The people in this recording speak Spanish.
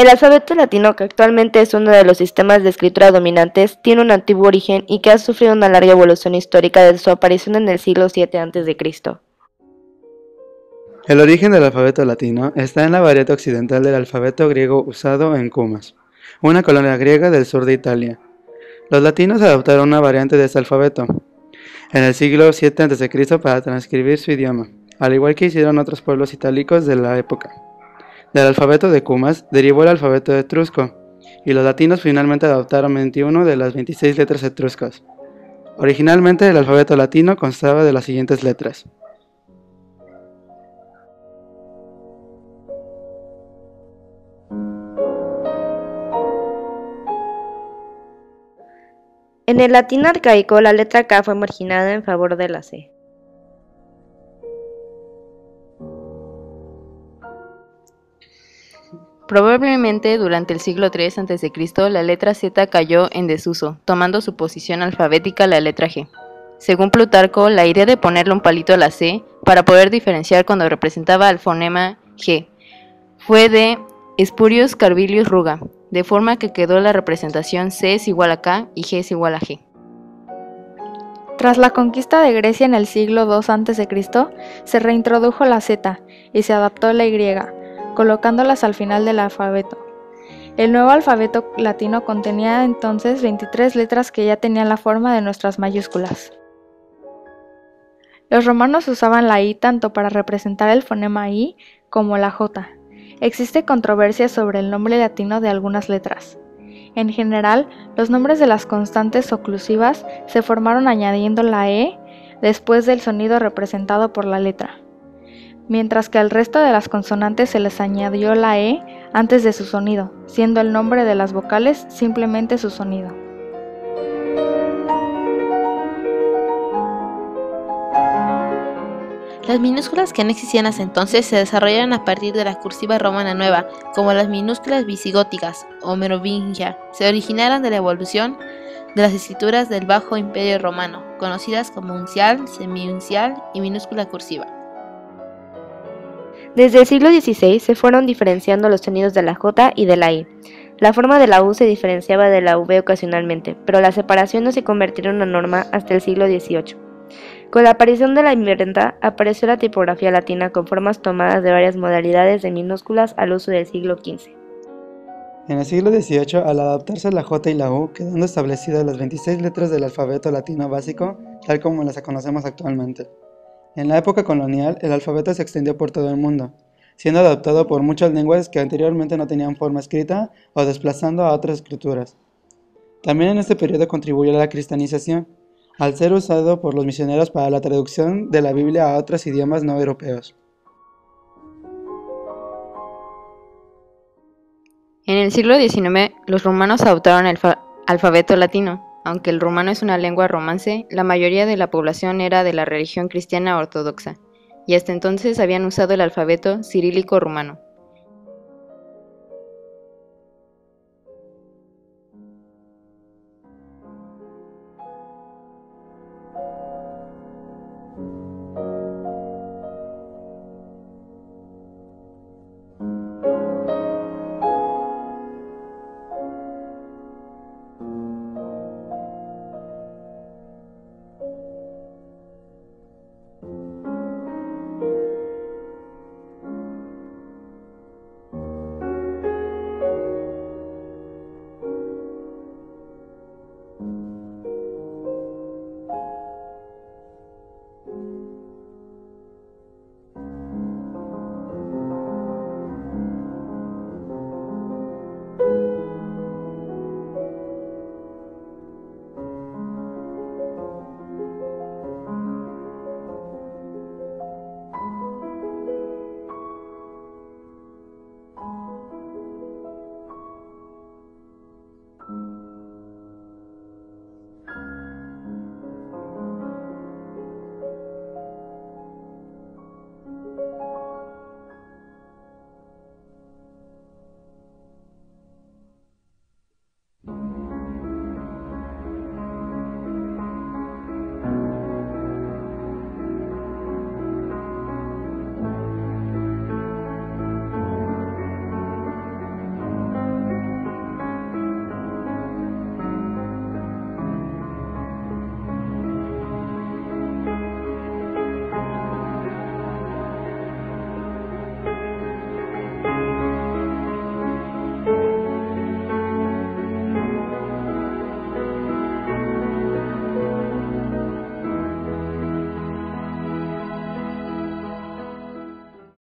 El alfabeto latino, que actualmente es uno de los sistemas de escritura dominantes, tiene un antiguo origen y que ha sufrido una larga evolución histórica desde su aparición en el siglo VII a.C. El origen del alfabeto latino está en la variante occidental del alfabeto griego usado en Cumas, una colonia griega del sur de Italia. Los latinos adoptaron una variante de este alfabeto en el siglo VII a.C. para transcribir su idioma, al igual que hicieron otros pueblos itálicos de la época. Del alfabeto de Cumas derivó el alfabeto etrusco, y los latinos finalmente adoptaron 21 de las 26 letras etruscas. Originalmente el alfabeto latino constaba de las siguientes letras. En el latín arcaico, la letra K fue marginada en favor de la C. Probablemente durante el siglo III a.C. la letra Z cayó en desuso, tomando su posición alfabética la letra G. Según Plutarco, la idea de ponerle un palito a la C para poder diferenciar cuando representaba al fonema G fue de Spurius Carvilius Ruga, de forma que quedó la representación C es igual a K y G es igual a G. Tras la conquista de Grecia en el siglo II a.C., se reintrodujo la Z y se adaptó la Y, colocándolas al final del alfabeto. El nuevo alfabeto latino contenía entonces 23 letras que ya tenían la forma de nuestras mayúsculas. Los romanos usaban la I tanto para representar el fonema I como la J. Existe controversia sobre el nombre latino de algunas letras. En general, los nombres de las constantes oclusivas se formaron añadiendo la E después del sonido representado por la letra, mientras que al resto de las consonantes se les añadió la E antes de su sonido, siendo el nombre de las vocales simplemente su sonido. Las minúsculas que no existían hasta entonces se desarrollaron a partir de la cursiva romana nueva, como las minúsculas visigóticas o merovingia. Se originaron de la evolución de las escrituras del Bajo Imperio Romano, conocidas como uncial, semiuncial y minúscula cursiva. Desde el siglo XVI se fueron diferenciando los sonidos de la J y de la I. La forma de la U se diferenciaba de la V ocasionalmente, pero la separación no se convirtió en una norma hasta el siglo XVIII. Con la aparición de la imprenta, apareció la tipografía latina con formas tomadas de varias modalidades de minúsculas al uso del siglo XV. En el siglo XVIII, al adaptarse la J y la U, quedando establecidas las 26 letras del alfabeto latino básico, tal como las conocemos actualmente. En la época colonial, el alfabeto se extendió por todo el mundo, siendo adoptado por muchas lenguas que anteriormente no tenían forma escrita o desplazando a otras escrituras. También en este periodo contribuyó a la cristianización, al ser usado por los misioneros para la traducción de la Biblia a otros idiomas no europeos. En el siglo XIX, los rumanos adoptaron el alfabeto latino. Aunque el rumano es una lengua romance, la mayoría de la población era de la religión cristiana ortodoxa, y hasta entonces habían usado el alfabeto cirílico rumano.